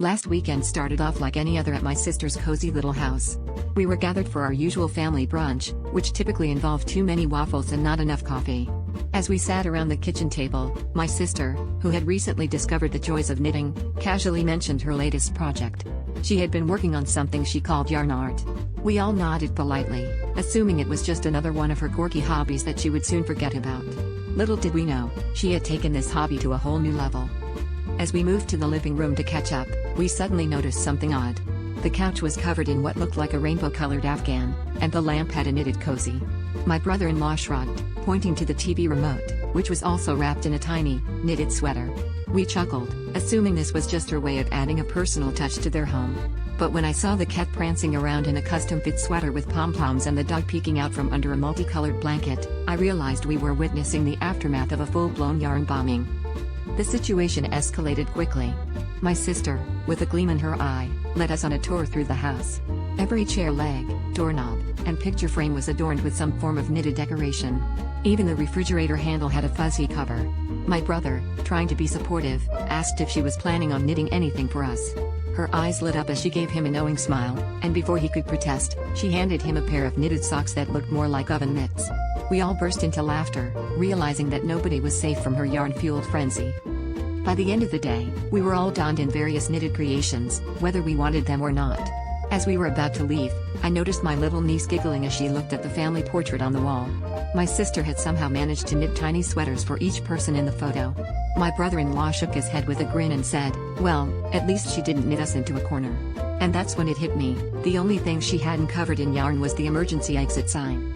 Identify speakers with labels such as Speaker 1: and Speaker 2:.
Speaker 1: Last weekend started off like any other at my sister's cozy little house. We were gathered for our usual family brunch, which typically involved too many waffles and not enough coffee. As we sat around the kitchen table, my sister, who had recently discovered the joys of knitting, casually mentioned her latest project. She had been working on something she called yarn art. We all nodded politely, assuming it was just another one of her quirky hobbies that she would soon forget about. Little did we know, she had taken this hobby to a whole new level. As we moved to the living room to catch up, we suddenly noticed something odd. The couch was covered in what looked like a rainbow-colored afghan, and the lamp had a knitted cozy. My brother-in-law shrugged, pointing to the TV remote, which was also wrapped in a tiny, knitted sweater. We chuckled, assuming this was just her way of adding a personal touch to their home. But when I saw the cat prancing around in a custom-fit sweater with pom-poms and the dog peeking out from under a multicolored blanket, I realized we were witnessing the aftermath of a full-blown yarn bombing. The situation escalated quickly. My sister, with a gleam in her eye, led us on a tour through the house. Every chair leg, doorknob, and picture frame was adorned with some form of knitted decoration. Even the refrigerator handle had a fuzzy cover. My brother, trying to be supportive, asked if she was planning on knitting anything for us. Her eyes lit up as she gave him a knowing smile, and before he could protest, she handed him a pair of knitted socks that looked more like oven mitts. We all burst into laughter, realizing that nobody was safe from her yarn-fueled frenzy. By the end of the day, we were all donned in various knitted creations, whether we wanted them or not. As we were about to leave, I noticed my little niece giggling as she looked at the family portrait on the wall. My sister had somehow managed to knit tiny sweaters for each person in the photo. My brother-in-law shook his head with a grin and said, "Well, at least she didn't knit us into a corner." And that's when it hit me, the only thing she hadn't covered in yarn was the emergency exit sign.